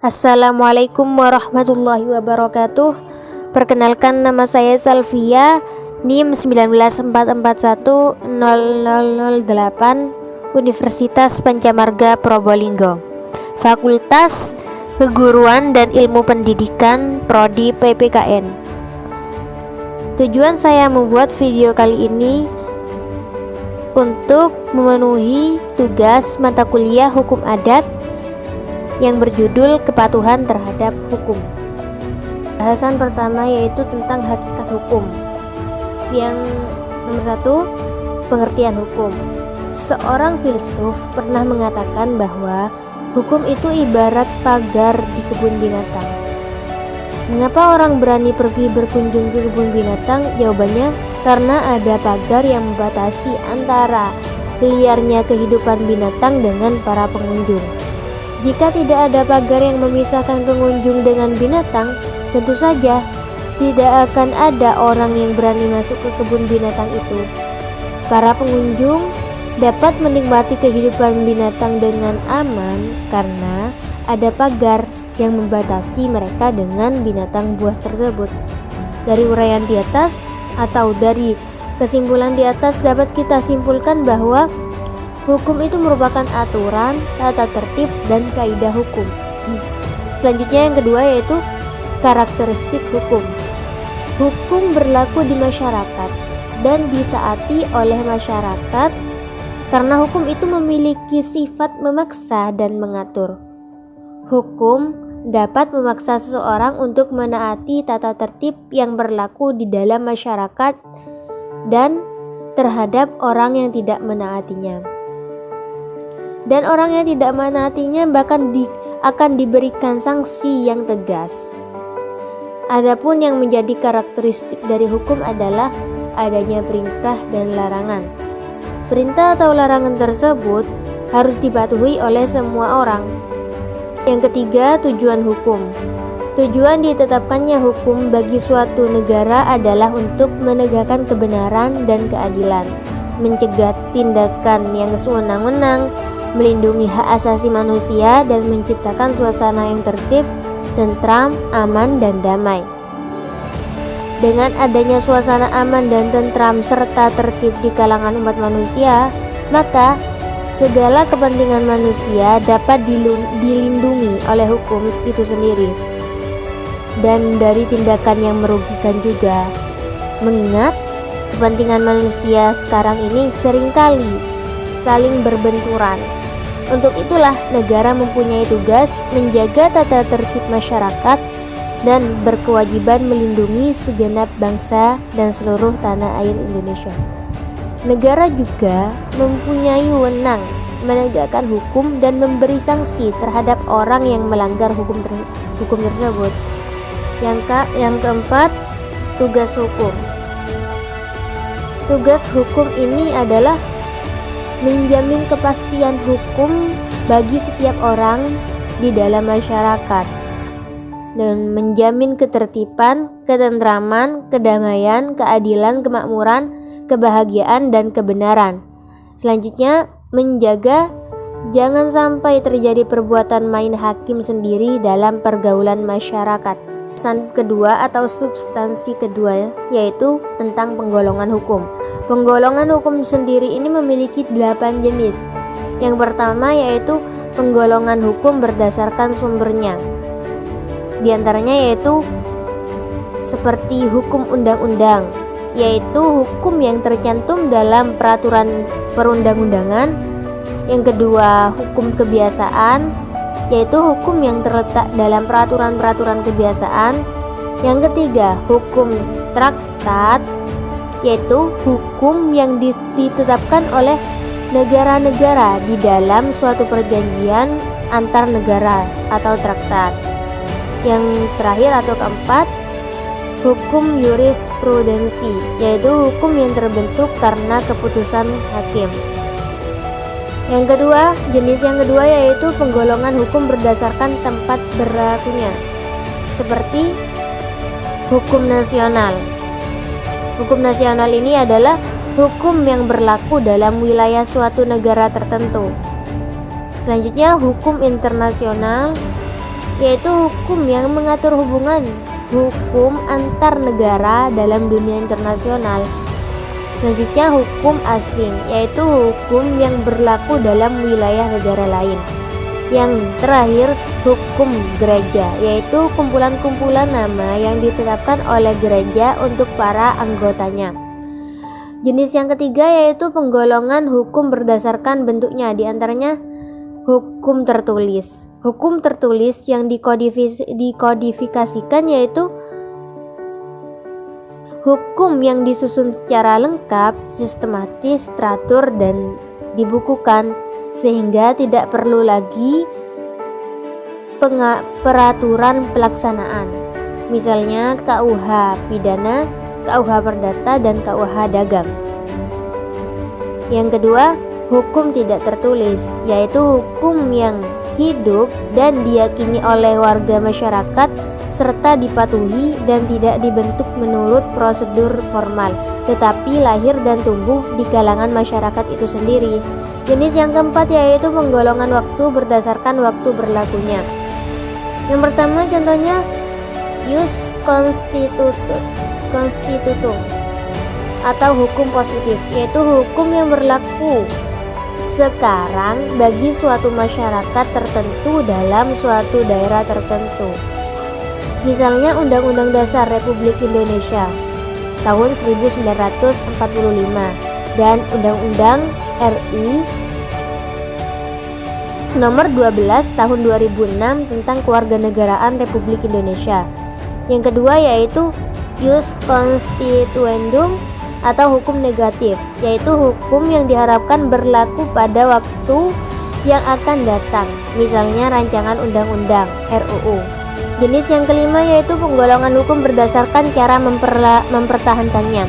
Assalamualaikum warahmatullahi wabarakatuh. Perkenalkan, nama saya Salvia, NIM 194410008, Universitas Pancamarga Probolinggo, Fakultas Keguruan dan Ilmu Pendidikan, Prodi PPKN. Tujuan saya membuat video kali ini untuk memenuhi tugas mata kuliah Hukum Adat yang berjudul Kepatuhan Terhadap Hukum. Bahasan pertama yaitu tentang hakikat hukum. Yang nomor 1, pengertian hukum. Seorang filsuf pernah mengatakan bahwa hukum itu ibarat pagar di kebun binatang. Mengapa orang berani pergi berkunjung ke kebun binatang? Jawabannya, karena ada pagar yang membatasi antara liarnya kehidupan binatang dengan para pengunjung. Jika tidak ada pagar yang memisahkan pengunjung dengan binatang, tentu saja tidak akan ada orang yang berani masuk ke kebun binatang itu. Para pengunjung dapat menikmati kehidupan binatang dengan aman karena ada pagar yang membatasi mereka dengan binatang buas tersebut. Dari uraian di atas atau dari kesimpulan di atas dapat kita simpulkan bahwa hukum itu merupakan aturan, tata tertib, dan kaidah hukum. Selanjutnya yang kedua yaitu karakteristik hukum. Hukum berlaku di masyarakat dan ditaati oleh masyarakat karena hukum itu memiliki sifat memaksa dan mengatur. Hukum dapat memaksa seseorang untuk menaati tata tertib yang berlaku di dalam masyarakat dan terhadap orang yang tidak menaatinya. Dan orang yang tidak menaatinya bahkan akan diberikan sanksi yang tegas. Adapun yang menjadi karakteristik dari hukum adalah adanya perintah dan larangan. Perintah atau larangan tersebut harus dipatuhi oleh semua orang. Yang ketiga, tujuan hukum. Tujuan ditetapkannya hukum bagi suatu negara adalah untuk menegakkan kebenaran dan keadilan, mencegah tindakan yang sewenang-wenang, melindungi hak asasi manusia, dan menciptakan suasana yang tertib, tentram, aman, dan damai. Dengan adanya suasana aman dan tentram serta tertib di kalangan umat manusia, maka segala kepentingan manusia dapat dilindungi oleh hukum itu sendiri dan dari tindakan yang merugikan juga. Mengingat kepentingan manusia sekarang ini seringkali saling berbenturan. Untuk itulah negara mempunyai tugas menjaga tata tertib masyarakat dan berkewajiban melindungi segenap bangsa dan seluruh tanah air Indonesia. Negara juga mempunyai wewenang menegakkan hukum dan memberi sanksi terhadap orang yang melanggar hukum tersebut. Yang keempat, tugas hukum. Tugas hukum ini adalah menjamin kepastian hukum bagi setiap orang di dalam masyarakat dan menjamin ketertiban, ketentraman, kedamaian, keadilan, kemakmuran, kebahagiaan, dan kebenaran. Selanjutnya, menjaga jangan sampai terjadi perbuatan main hakim sendiri dalam pergaulan masyarakat. Pesan kedua atau substansi kedua yaitu tentang penggolongan hukum. Penggolongan hukum sendiri ini memiliki 8 jenis. Yang pertama yaitu penggolongan hukum berdasarkan sumbernya. Di antaranya yaitu seperti hukum undang-undang, yaitu hukum yang tercantum dalam peraturan perundang-undangan. Yang kedua, hukum kebiasaan, yaitu hukum yang terletak dalam peraturan-peraturan kebiasaan. Yang ketiga, hukum traktat, yaitu hukum yang ditetapkan oleh negara-negara di dalam suatu perjanjian antar negara atau traktat. Yang terakhir atau keempat, hukum jurisprudensi, yaitu hukum yang terbentuk karena keputusan hakim. Jenis yang kedua yaitu penggolongan hukum berdasarkan tempat berlakunya, seperti hukum nasional. Hukum nasional ini adalah hukum yang berlaku dalam wilayah suatu negara tertentu. Selanjutnya, hukum internasional yaitu hukum yang mengatur hubungan hukum antar negara dalam dunia internasional. Selanjutnya hukum asing, yaitu hukum yang berlaku dalam wilayah negara lain. Yang terakhir hukum gereja, yaitu kumpulan-kumpulan nama yang ditetapkan oleh gereja untuk para anggotanya. Jenis yang ketiga yaitu penggolongan hukum berdasarkan bentuknya, diantaranya hukum tertulis. Hukum tertulis yang dikodifikasikan yaitu hukum yang disusun secara lengkap, sistematis, teratur, dan dibukukan sehingga tidak perlu lagi peraturan pelaksanaan. Misalnya KUH pidana, KUH perdata, dan KUH dagang. Yang kedua, hukum tidak tertulis, yaitu hukum yang hidup dan diyakini oleh warga masyarakat serta dipatuhi dan tidak dibentuk menurut prosedur formal, tetapi lahir dan tumbuh di kalangan masyarakat itu sendiri. Jenis yang keempat yaitu penggolongan waktu berdasarkan waktu berlakunya. Yang pertama contohnya ius constitutum atau hukum positif, yaitu hukum yang berlaku sekarang bagi suatu masyarakat tertentu dalam suatu daerah tertentu. Misalnya Undang-Undang Dasar Republik Indonesia tahun 1945 dan Undang-Undang RI Nomor 12 tahun 2006 tentang Kewarganegaraan Republik Indonesia. Yang kedua yaitu ius constituendum atau hukum negatif, yaitu hukum yang diharapkan berlaku pada waktu yang akan datang, misalnya rancangan undang-undang RUU. Jenis yang kelima yaitu penggolongan hukum berdasarkan cara mempertahankannya.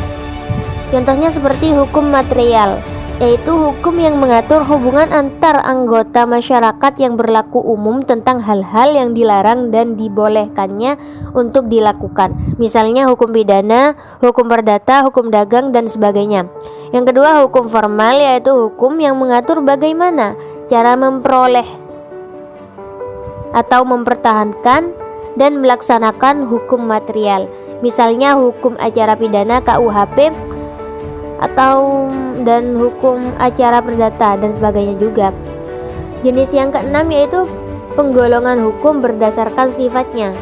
Contohnya seperti hukum material, yaitu hukum yang mengatur hubungan antar anggota masyarakat yang berlaku umum tentang hal-hal yang dilarang dan dibolehkannya untuk dilakukan. Misalnya hukum pidana, hukum perdata, hukum dagang, dan sebagainya. Yang kedua hukum formal, yaitu hukum yang mengatur bagaimana cara memperoleh atau mempertahankan dan melaksanakan hukum material. Misalnya hukum acara pidana KUHP dan hukum acara perdata dan sebagainya juga. Jenis yang keenam yaitu penggolongan hukum berdasarkan sifatnya.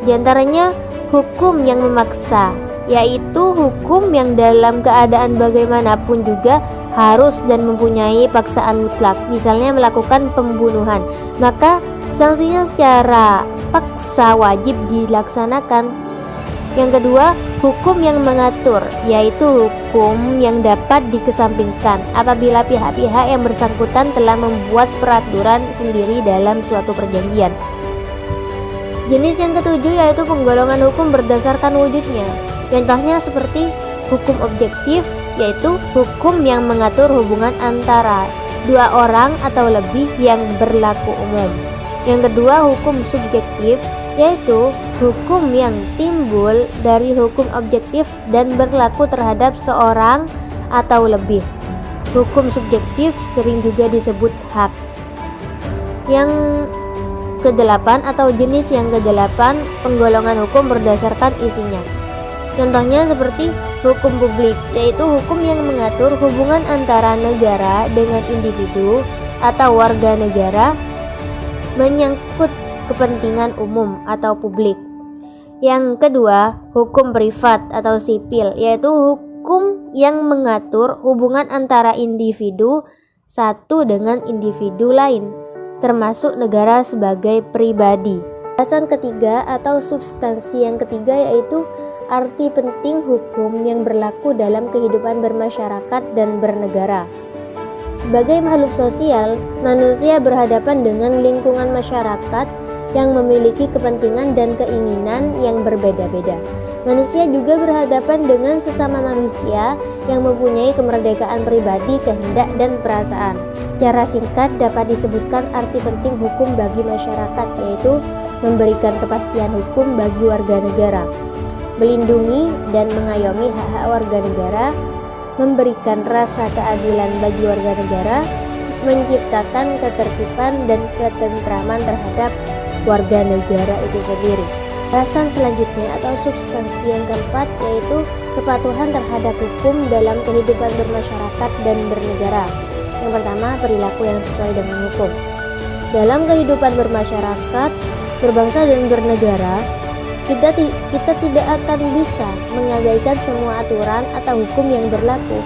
Di antaranya hukum yang memaksa, yaitu hukum yang dalam keadaan bagaimanapun juga harus dan mempunyai paksaan mutlak. Misalnya melakukan pembunuhan, maka sanksinya secara paksa wajib dilaksanakan. Yang kedua, hukum yang mengatur, yaitu hukum yang dapat dikesampingkan apabila pihak-pihak yang bersangkutan telah membuat peraturan sendiri dalam suatu perjanjian. Jenis yang ketujuh yaitu penggolongan hukum berdasarkan wujudnya. Contohnya seperti hukum objektif, yaitu hukum yang mengatur hubungan antara dua orang atau lebih yang berlaku umum. Yang kedua hukum subjektif, yaitu hukum yang timbul dari hukum objektif dan berlaku terhadap seorang atau lebih. Hukum subjektif sering juga disebut hak. Yang kedelapan atau jenis yang kedelapan, penggolongan hukum berdasarkan isinya. Contohnya seperti hukum publik, yaitu hukum yang mengatur hubungan antara negara dengan individu atau warga negara menyangkut kepentingan umum atau publik. Yang kedua, hukum privat atau sipil, yaitu hukum yang mengatur hubungan antara individu satu dengan individu lain, termasuk negara sebagai pribadi. Bahasan ketiga atau substansi yang ketiga yaitu arti penting hukum yang berlaku dalam kehidupan bermasyarakat dan bernegara. Sebagai makhluk sosial, manusia berhadapan dengan lingkungan masyarakat yang memiliki kepentingan dan keinginan yang berbeda-beda. Manusia juga berhadapan dengan sesama manusia yang mempunyai kemerdekaan pribadi, kehendak, dan perasaan. Secara singkat dapat disebutkan arti penting hukum bagi masyarakat, yaitu memberikan kepastian hukum bagi warga negara, melindungi dan mengayomi hak-hak warga negara, memberikan rasa keadilan bagi warga negara, menciptakan ketertiban dan ketentraman terhadap warga negara itu sendiri. Bahasan selanjutnya atau substansi yang keempat yaitu kepatuhan terhadap hukum dalam kehidupan bermasyarakat dan bernegara. Yang pertama, perilaku yang sesuai dengan hukum. Dalam kehidupan bermasyarakat, berbangsa dan bernegara, kita tidak akan bisa mengabaikan semua aturan atau hukum yang berlaku.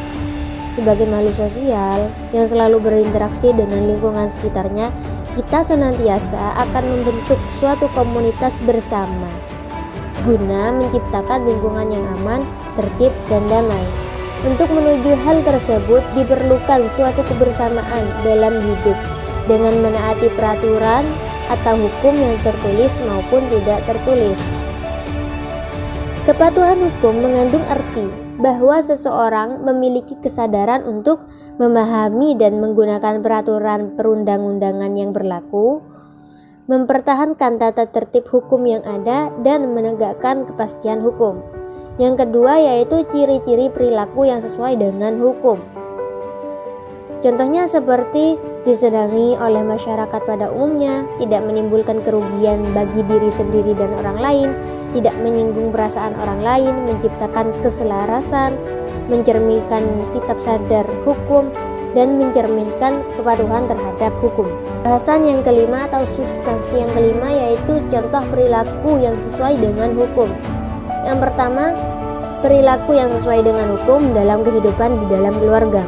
Sebagai makhluk sosial yang selalu berinteraksi dengan lingkungan sekitarnya, kita senantiasa akan membentuk suatu komunitas bersama guna menciptakan lingkungan yang aman, tertib, dan damai. Untuk menuju hal tersebut diperlukan suatu kebersamaan dalam hidup dengan menaati peraturan atau hukum yang tertulis maupun tidak tertulis. Kepatuhan hukum mengandung arti bahwa seseorang memiliki kesadaran untuk memahami dan menggunakan peraturan perundang-undangan yang berlaku, mempertahankan tata tertib hukum yang ada, dan menegakkan kepastian hukum. Yang kedua yaitu ciri-ciri perilaku yang sesuai dengan hukum. Contohnya seperti disenangi oleh masyarakat pada umumnya, tidak menimbulkan kerugian bagi diri sendiri dan orang lain, tidak menyinggung perasaan orang lain, menciptakan keselarasan, mencerminkan sikap sadar hukum, dan mencerminkan kepatuhan terhadap hukum. Bahasan yang kelima atau substansi yang kelima yaitu contoh perilaku yang sesuai dengan hukum. Yang pertama, perilaku yang sesuai dengan hukum dalam kehidupan di dalam keluarga.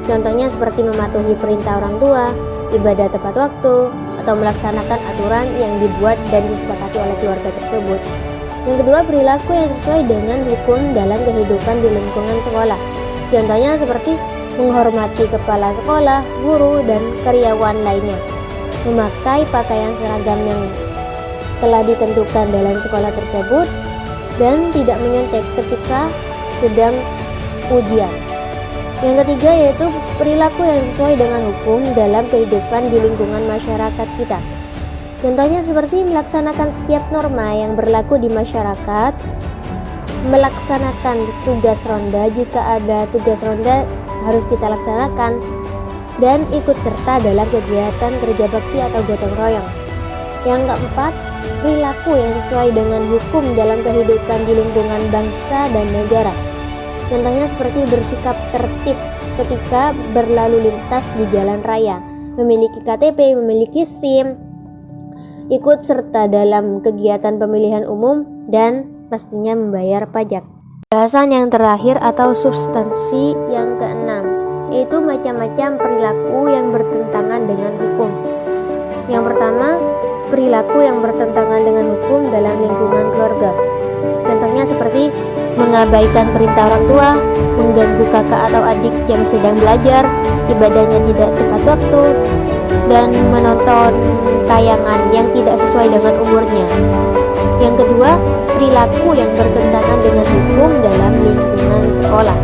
Contohnya seperti mematuhi perintah orang tua, ibadah tepat waktu, atau melaksanakan aturan yang dibuat dan disepakati oleh keluarga tersebut. Yang kedua, perilaku yang sesuai dengan hukum dalam kehidupan di lingkungan sekolah. Contohnya seperti menghormati kepala sekolah, guru, dan karyawan lainnya, memakai pakaian seragam yang telah ditentukan dalam sekolah tersebut, dan tidak menyontek ketika sedang ujian. Yang ketiga yaitu perilaku yang sesuai dengan hukum dalam kehidupan di lingkungan masyarakat kita. Contohnya seperti melaksanakan setiap norma yang berlaku di masyarakat, melaksanakan tugas ronda jika ada tugas ronda harus kita laksanakan, dan ikut serta dalam kegiatan kerja bakti atau gotong royong. Yang keempat, perilaku yang sesuai dengan hukum dalam kehidupan di lingkungan bangsa dan negara. Contohnya seperti bersikap tertib ketika berlalu lintas di jalan raya, memiliki KTP, memiliki SIM, ikut serta dalam kegiatan pemilihan umum, dan pastinya membayar pajak. Bahasan yang terakhir atau substansi yang keenam yaitu macam-macam perilaku yang bertentangan dengan hukum. Yang pertama, perilaku yang bertentangan dengan hukum dalam lingkungan keluarga. Contohnya seperti mengabaikan perintah orang tua, mengganggu kakak atau adik yang sedang belajar, ibadahnya tidak tepat waktu, dan menonton tayangan yang tidak sesuai dengan umurnya. Yang kedua, perilaku yang bertentangan dengan hukum dalam lingkungan sekolah.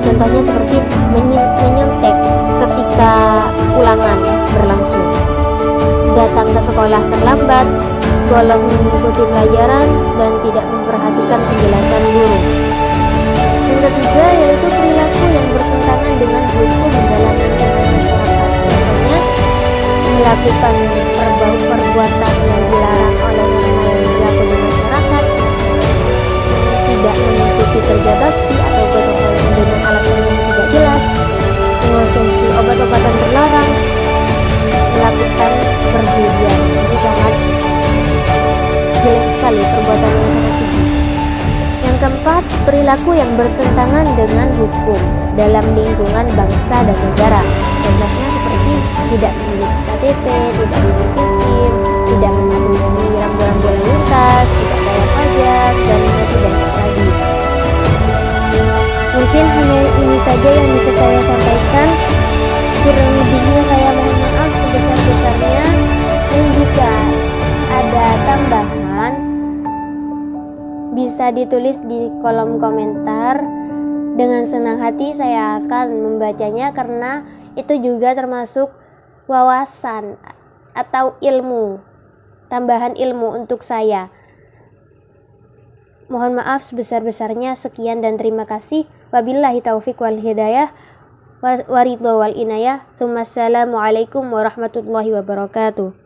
Contohnya seperti menyontek ketika ulangan berlangsung, datang ke sekolah terlambat, bolos mengikuti pelajaran, dan tidak memperhatikan penjelasan guru. Yang ketiga yaitu perilaku yang bertentangan dengan hukum dalam lingkungan masyarakat. Contohnya melakukan perbuatan yang dilarang oleh norma yang berlaku di masyarakat, tidak mengikuti kerja bakti atau gotong royong dengan alasan yang tidak jelas, mengonsumsi obat-obatan terlarang, melakukan perjudian. Ini sangat jelek sekali, perbuatan yang sangat keji. Yang keempat, perilaku yang bertentangan dengan hukum dalam lingkungan bangsa dan negara. Contohnya seperti tidak memiliki KTP, tidak memiliki SIM, tidak mematuhi rambu-rambu lalu lintas, tidak bayar pajak, dan masih banyak lagi. Mungkin hanya ini saja yang bisa saya sampaikan. Kurang lebihnya saya mohon maaf sebesar-besarnya. Dan jika ada tambahan bisa ditulis di kolom komentar. Dengan senang hati saya akan membacanya karena itu juga termasuk wawasan atau ilmu, tambahan ilmu untuk saya. Mohon maaf sebesar-besarnya. Sekian dan terima kasih. Wabillahi taufiq wal hidayah waridho wal inayah. Assalamualaikum warahmatullahi wabarakatuh.